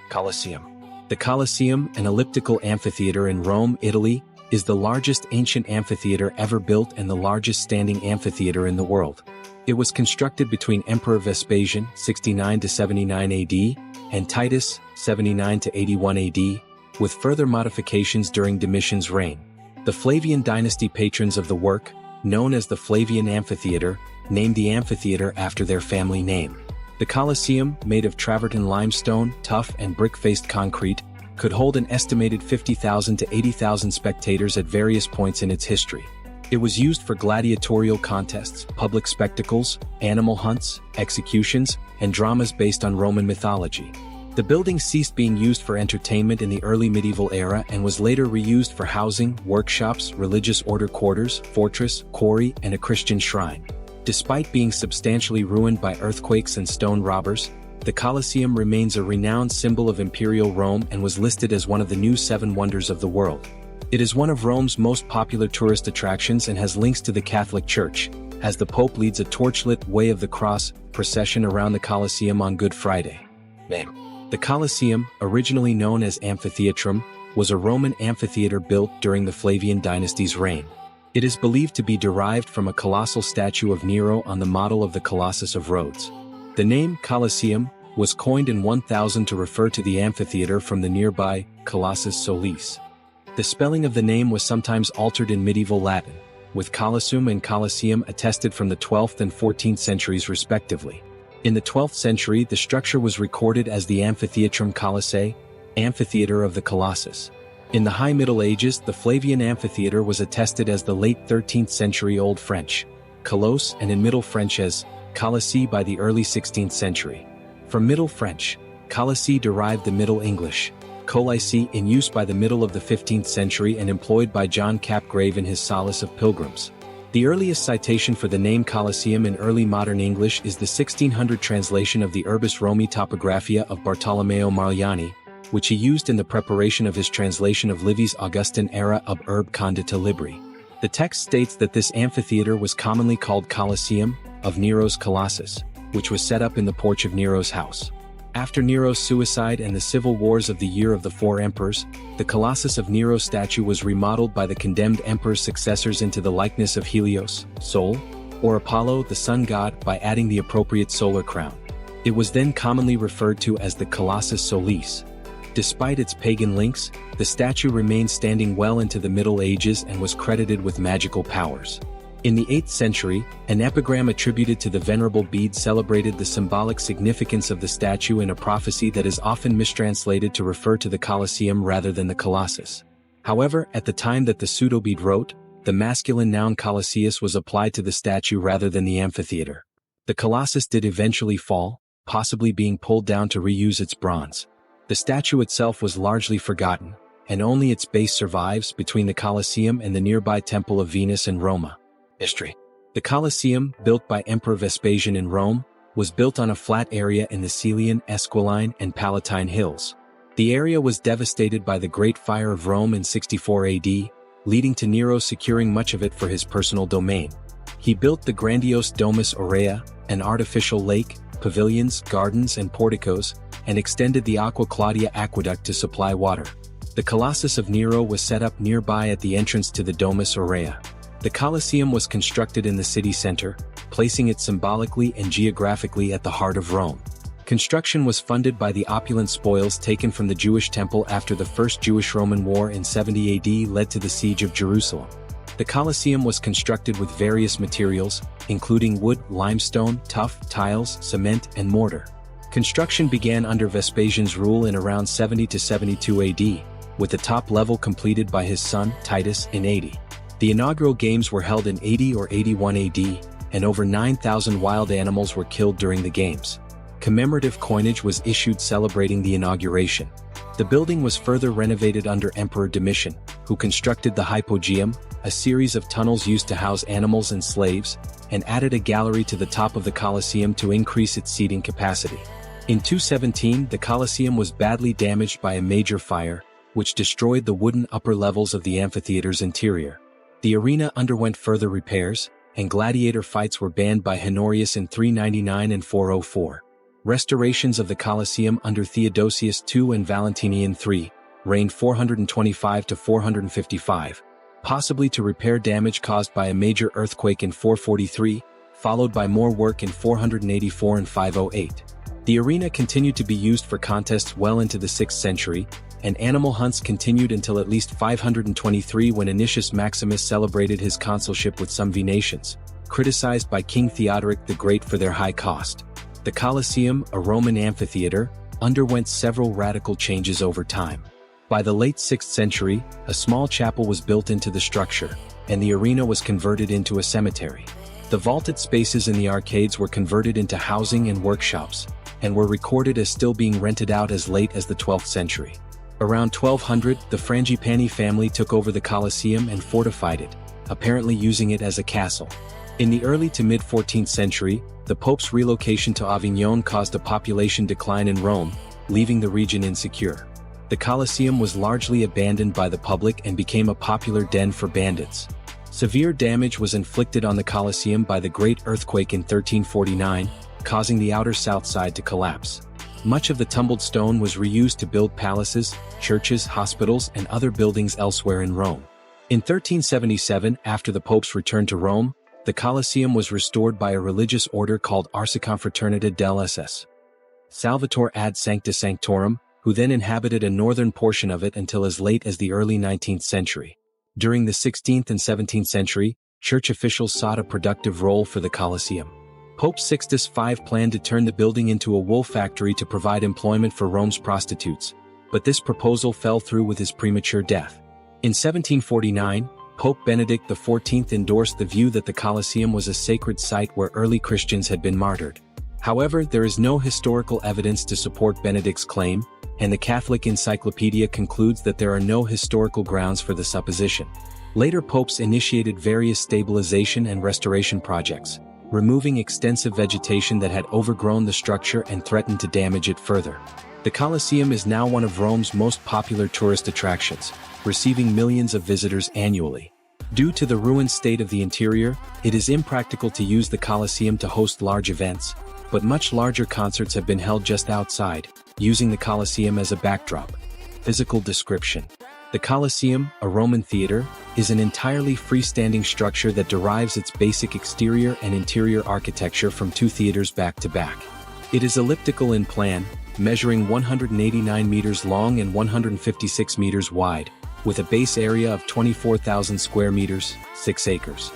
Colosseum. The Colosseum, an elliptical amphitheater in Rome, Italy, is the largest ancient amphitheater ever built and the largest standing amphitheater in the world. It was constructed between Emperor Vespasian 69 to 79 AD and Titus 79 to 81 AD, with further modifications during Domitian's reign. The Flavian dynasty patrons of the work, known as the Flavian Amphitheater, named the amphitheater after their family name. The Colosseum, made of travertine limestone, tuff and brick-faced concrete, could hold an estimated 50,000 to 80,000 spectators at various points in its history. It was used for gladiatorial contests, public spectacles, animal hunts, executions, and dramas based on Roman mythology. The building ceased being used for entertainment in the early medieval era and was later reused for housing, workshops, religious order quarters, fortress, quarry, and a Christian shrine. Despite being substantially ruined by earthquakes and stone robbers, the Colosseum remains a renowned symbol of Imperial Rome and was listed as one of the new 7 wonders of the world. It is one of Rome's most popular tourist attractions and has links to the Catholic Church, as the Pope leads a torchlit Way of the Cross procession around the Colosseum on Good Friday. Name. The Colosseum, originally known as Amphitheatrum, was a Roman amphitheater built during the Flavian dynasty's reign. It is believed to be derived from a colossal statue of Nero on the model of the Colossus of Rhodes. The name Colosseum was coined in 1000 to refer to the amphitheater from the nearby Colossus Solis. The spelling of the name was sometimes altered in medieval Latin, with Colosseum and Colosseum attested from the 12th and 14th centuries respectively. In the 12th century, the structure was recorded as the Amphitheatrum Colossae, Amphitheater of the Colossus. In the High Middle Ages, the Flavian Amphitheater was attested as the late 13th century Old French, Colosse, and in Middle French as Colossae by the early 16th century. From Middle French, Colossae derived the Middle English, Colossae, in use by the middle of the 15th century and employed by John Capgrave in his Solace of Pilgrims. The earliest citation for the name Colosseum in early modern English is the 1600 translation of the Urbis Romi Topographia of Bartolomeo Mariani, which he used in the preparation of his translation of Livy's Augustan era Ob Urb Condita Libri. The text states that this amphitheater was commonly called Colosseum, of Nero's Colossus, which was set up in the porch of Nero's house. After Nero's suicide and the civil wars of the Year of the Four Emperors, the Colossus of Nero statue was remodeled by the condemned emperor's successors into the likeness of Helios, Sol, or Apollo, the sun god, by adding the appropriate solar crown. It was then commonly referred to as the Colossus Solis. Despite its pagan links, the statue remained standing well into the Middle Ages and was credited with magical powers. In the 8th century, an epigram attributed to the Venerable Bede celebrated the symbolic significance of the statue in a prophecy that is often mistranslated to refer to the Colosseum rather than the Colossus. However, at the time that the pseudo-Bede wrote, the masculine noun Colosseus was applied to the statue rather than the amphitheater. The Colossus did eventually fall, possibly being pulled down to reuse its bronze. The statue itself was largely forgotten, and only its base survives between the Colosseum and the nearby Temple of Venus in Roma. History. The Colosseum, built by Emperor Vespasian in Rome, was built on a flat area in the Cælian, Esquiline, and Palatine hills. The area was devastated by the Great Fire of Rome in 64 AD, leading to Nero securing much of it for his personal domain. He built the grandiose Domus Aurea, an artificial lake, pavilions, gardens, and porticos, and extended the Aqua Claudia aqueduct to supply water. The Colossus of Nero was set up nearby at the entrance to the Domus Aurea. The Colosseum was constructed in the city center, placing it symbolically and geographically at the heart of Rome. Construction was funded by the opulent spoils taken from the Jewish temple after the First Jewish-Roman War in 70 AD led to the siege of Jerusalem. The Colosseum was constructed with various materials, including wood, limestone, tuff, tiles, cement, and mortar. Construction began under Vespasian's rule in around 70 to 72 AD, with the top level completed by his son, Titus, in 80. The inaugural games were held in 80 or 81 AD, and over 9,000 wild animals were killed during the games. Commemorative coinage was issued celebrating the inauguration. The building was further renovated under Emperor Domitian, who constructed the Hypogeum, a series of tunnels used to house animals and slaves, and added a gallery to the top of the Colosseum to increase its seating capacity. In 217, the Colosseum was badly damaged by a major fire, which destroyed the wooden upper levels of the amphitheater's interior. The arena underwent further repairs, and gladiator fights were banned by Honorius in 399 and 404. Restorations of the Colosseum under Theodosius II and Valentinian III, reigned 425 to 455, possibly to repair damage caused by a major earthquake in 443, followed by more work in 484 and 508. The arena continued to be used for contests well into the 6th century, and animal hunts continued until at least 523 when Anicius Maximus celebrated his consulship with some Venetians, criticized by King Theodoric the Great for their high cost. The Colosseum, a Roman amphitheater, underwent several radical changes over time. By the late 6th century, a small chapel was built into the structure, and the arena was converted into a cemetery. The vaulted spaces in the arcades were converted into housing and workshops, and were recorded as still being rented out as late as the 12th century. Around 1200, the Frangipani family took over the Colosseum and fortified it, apparently using it as a castle. In the early to mid-14th century, the Pope's relocation to Avignon caused a population decline in Rome, leaving the region insecure. The Colosseum was largely abandoned by the public and became a popular den for bandits. Severe damage was inflicted on the Colosseum by the Great Earthquake in 1349, causing the outer south side to collapse. Much of the tumbled stone was reused to build palaces, churches, hospitals, and other buildings elsewhere in Rome. In 1377, after the Pope's return to Rome, the Colosseum was restored by a religious order called Arciconfraternita dell'Ss. Salvator ad Sancta Sanctorum, who then inhabited a northern portion of it until as late as the early 19th century. During the 16th and 17th century, church officials sought a productive role for the Colosseum. Pope Sixtus V planned to turn the building into a wool factory to provide employment for Rome's prostitutes, but this proposal fell through with his premature death. In 1749, Pope Benedict XIV endorsed the view that the Colosseum was a sacred site where early Christians had been martyred. However, there is no historical evidence to support Benedict's claim, and the Catholic Encyclopedia concludes that there are no historical grounds for the supposition. Later popes initiated various stabilization and restoration projects, removing extensive vegetation that had overgrown the structure and threatened to damage it further. The Colosseum is now one of Rome's most popular tourist attractions, receiving millions of visitors annually. Due to the ruined state of the interior, it is impractical to use the Colosseum to host large events, but much larger concerts have been held just outside, using the Colosseum as a backdrop. Physical description. The Colosseum, a Roman theater, is an entirely freestanding structure that derives its basic exterior and interior architecture from two theaters back to back. It is elliptical in plan, measuring 189 meters long and 156 meters wide, with a base area of 24,000 square meters, 6 acres.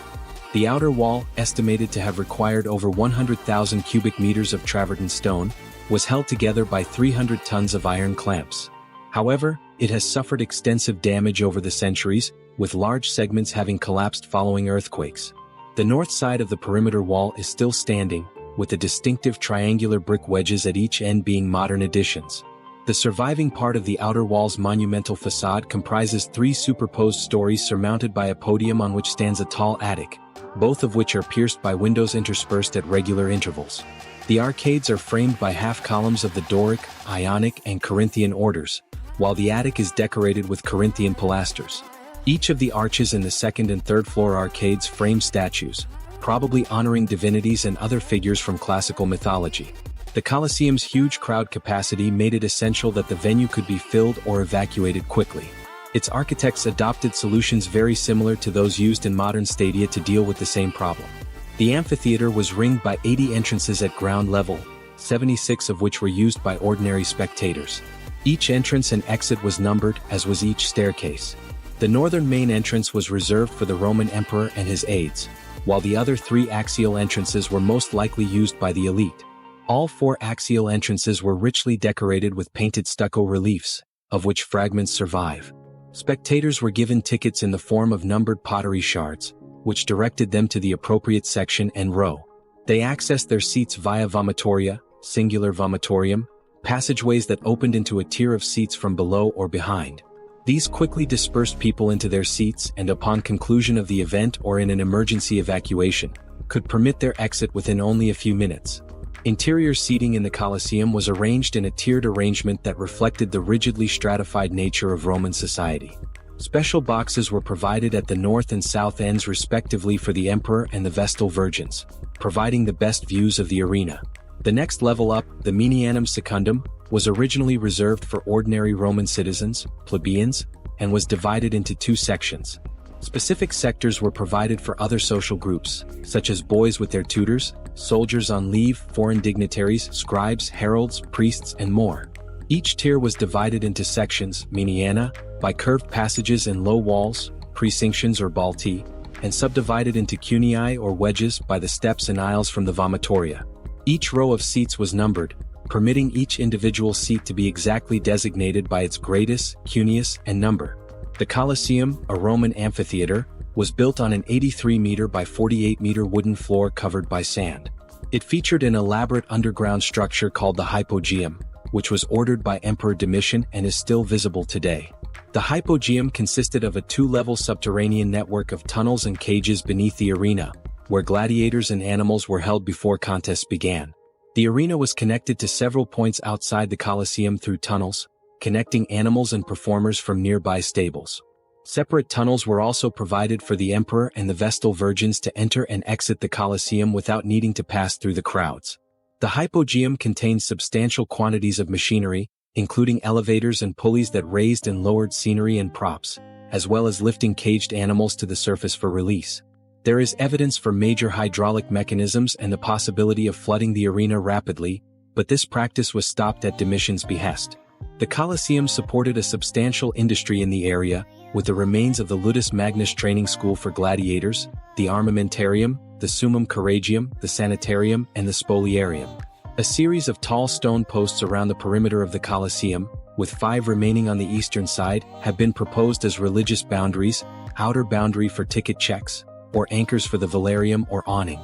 The outer wall, estimated to have required over 100,000 cubic meters of travertine stone, was held together by 300 tons of iron clamps. However, it has suffered extensive damage over the centuries, with large segments having collapsed following earthquakes. The north side of the perimeter wall is still standing, with the distinctive triangular brick wedges at each end being modern additions. The surviving part of the outer wall's monumental facade comprises 3 superposed stories surmounted by a podium on which stands a tall attic, both of which are pierced by windows interspersed at regular intervals. The arcades are framed by half columns of the Doric, Ionic, and Corinthian orders, while the attic is decorated with Corinthian pilasters. Each of the arches in the second and third floor arcades frame statues, probably honoring divinities and other figures from classical mythology. The Colosseum's huge crowd capacity made it essential that the venue could be filled or evacuated quickly. Its architects adopted solutions very similar to those used in modern stadia to deal with the same problem. The amphitheater was ringed by 80 entrances at ground level, 76 of which were used by ordinary spectators. Each entrance and exit was numbered, as was each staircase. The northern main entrance was reserved for the Roman emperor and his aides, while the other 3 axial entrances were most likely used by the elite. All 4 axial entrances were richly decorated with painted stucco reliefs, of which fragments survive. Spectators were given tickets in the form of numbered pottery shards, which directed them to the appropriate section and row. They accessed their seats via vomitoria, singular vomitorium, passageways that opened into a tier of seats from below or behind. These quickly dispersed people into their seats and upon conclusion of the event or in an emergency evacuation, could permit their exit within only a few minutes. Interior seating in the Colosseum was arranged in a tiered arrangement that reflected the rigidly stratified nature of Roman society. Special boxes were provided at the north and south ends respectively for the emperor and the Vestal Virgins, providing the best views of the arena. The next level up, the Medianum Secundum, was originally reserved for ordinary Roman citizens, plebeians, and was divided into two sections. Specific sectors were provided for other social groups, such as boys with their tutors, soldiers on leave, foreign dignitaries, scribes, heralds, priests, and more. Each tier was divided into sections, Mediana, by curved passages and low walls, precinctions or balti, and subdivided into cunei or wedges by the steps and aisles from the vomitoria. Each row of seats was numbered, permitting each individual seat to be exactly designated by its gradus, cuneus, and number. The Colosseum, a Roman amphitheater, was built on an 83-meter by 48-meter wooden floor covered by sand. It featured an elaborate underground structure called the Hypogeum, which was ordered by Emperor Domitian and is still visible today. The Hypogeum consisted of a two-level subterranean network of tunnels and cages beneath the arena, where gladiators and animals were held before contests began. The arena was connected to several points outside the Colosseum through tunnels, connecting animals and performers from nearby stables. Separate tunnels were also provided for the emperor and the Vestal Virgins to enter and exit the Colosseum without needing to pass through the crowds. The Hypogeum contained substantial quantities of machinery, including elevators and pulleys that raised and lowered scenery and props, as well as lifting caged animals to the surface for release. There is evidence for major hydraulic mechanisms and the possibility of flooding the arena rapidly, but this practice was stopped at Domitian's behest. The Colosseum supported a substantial industry in the area, with the remains of the Ludus Magnus training school for gladiators, the Armamentarium, the Summum Coragium, the Sanitarium, and the Spoliarium. A series of tall stone posts around the perimeter of the Colosseum, with 5 remaining on the eastern side, have been proposed as religious boundaries, outer boundary for ticket checks, or anchors for the velarium or awning.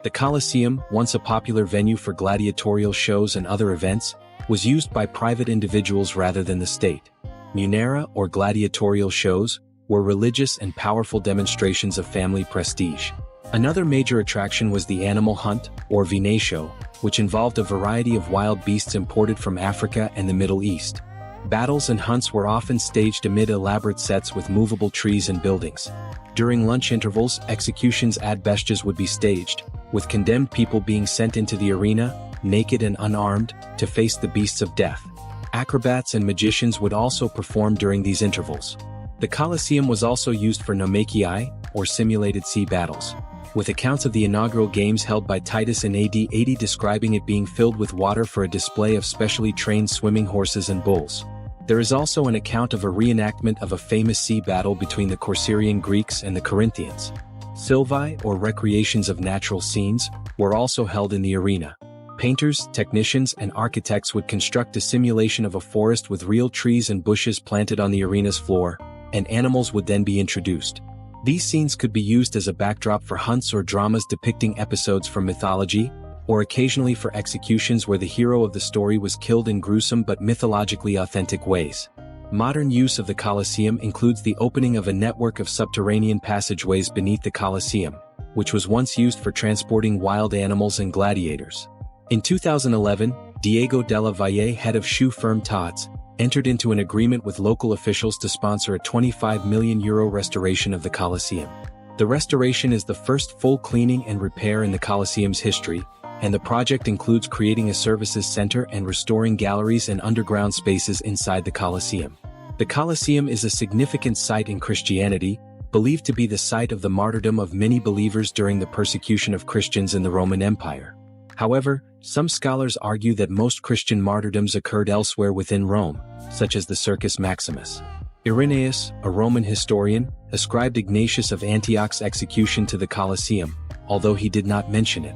The Colosseum, once a popular venue for gladiatorial shows and other events, was used by private individuals rather than the state. Munera, or gladiatorial shows, were religious and powerful demonstrations of family prestige. Another major attraction was the animal hunt, or venatio, which involved a variety of wild beasts imported from Africa and the Middle East. Battles and hunts were often staged amid elaborate sets with movable trees and buildings. During lunch intervals, executions ad bestias would be staged, with condemned people being sent into the arena, naked and unarmed, to face the beasts of death. Acrobats and magicians would also perform during these intervals. The Colosseum was also used for nomachii, or simulated sea battles, with accounts of the inaugural games held by Titus in AD 80 describing it being filled with water for a display of specially trained swimming horses and bulls. There is also an account of a reenactment of a famous sea battle between the Corcyraean Greeks and the Corinthians. Sylvae, or recreations of natural scenes, were also held in the arena. Painters, technicians, and architects would construct a simulation of a forest with real trees and bushes planted on the arena's floor, and animals would then be introduced. These scenes could be used as a backdrop for hunts or dramas depicting episodes from mythology, or occasionally for executions where the hero of the story was killed in gruesome but mythologically authentic ways. Modern use of the Colosseum includes the opening of a network of subterranean passageways beneath the Colosseum, which was once used for transporting wild animals and gladiators. In 2011, Diego Della Valle, head of shoe firm Tots, entered into an agreement with local officials to sponsor a €25 million restoration of the Colosseum. The restoration is the first full cleaning and repair in the Colosseum's history, and the project includes creating a services center and restoring galleries and underground spaces inside the Colosseum. The Colosseum is a significant site in Christianity, believed to be the site of the martyrdom of many believers during the persecution of Christians in the Roman Empire. However, some scholars argue that most Christian martyrdoms occurred elsewhere within Rome, such as the Circus Maximus. Irenaeus, a Roman historian, ascribed Ignatius of Antioch's execution to the Colosseum, although he did not mention it.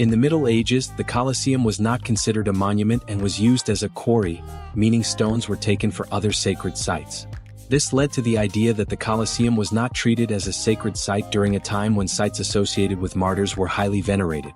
In the Middle Ages, the Colosseum was not considered a monument and was used as a quarry, meaning stones were taken for other sacred sites. This led to the idea that the Colosseum was not treated as a sacred site during a time when sites associated with martyrs were highly venerated.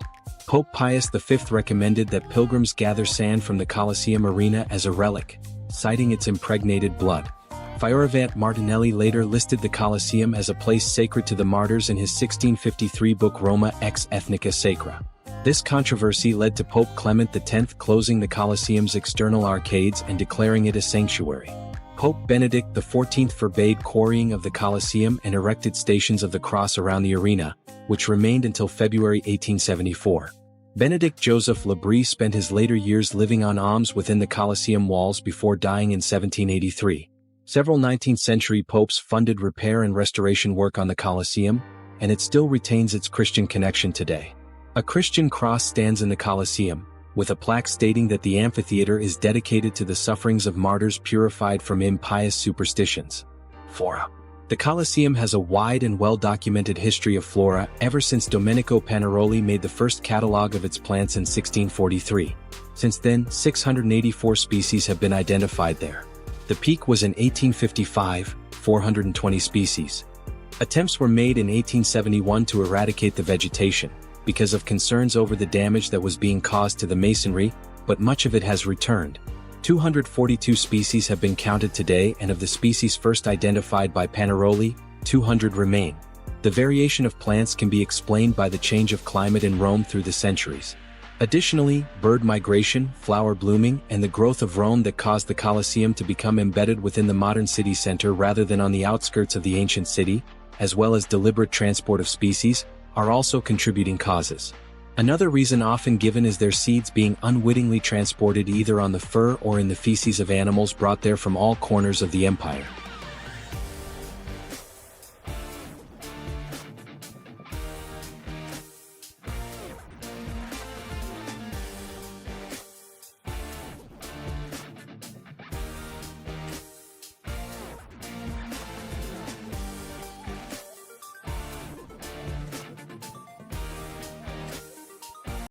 Pope Pius V recommended that pilgrims gather sand from the Colosseum arena as a relic, citing its impregnated blood. Fioravante Martinelli later listed the Colosseum as a place sacred to the martyrs in his 1653 book Roma ex ethnica sacra. This controversy led to Pope Clement X closing the Colosseum's external arcades and declaring it a sanctuary. Pope Benedict XIV forbade quarrying of the Colosseum and erected stations of the cross around the arena, which remained until February 1874. Benedict Joseph Labrie spent his later years living on alms within the Colosseum walls before dying in 1783. Several 19th-century popes funded repair and restoration work on the Colosseum, and it still retains its Christian connection today. A Christian cross stands in the Colosseum, with a plaque stating that the amphitheater is dedicated to the sufferings of martyrs purified from impious superstitions. Flora. The Colosseum has a wide and well-documented history of flora ever since Domenico Panaroli made the first catalogue of its plants in 1643. Since then, 684 species have been identified there. The peak was in 1855, 420 species. Attempts were made in 1871 to eradicate the vegetation, because of concerns over the damage that was being caused to the masonry, but much of it has returned. 242 species have been counted today, and of the species first identified by Panaroli, 200 remain. The variation of plants can be explained by the change of climate in Rome through the centuries. Additionally, bird migration, flower blooming, and the growth of Rome that caused the Colosseum to become embedded within the modern city center rather than on the outskirts of the ancient city, as well as deliberate transport of species, are also contributing causes. Another reason often given is their seeds being unwittingly transported either on the fur or in the feces of animals brought there from all corners of the empire.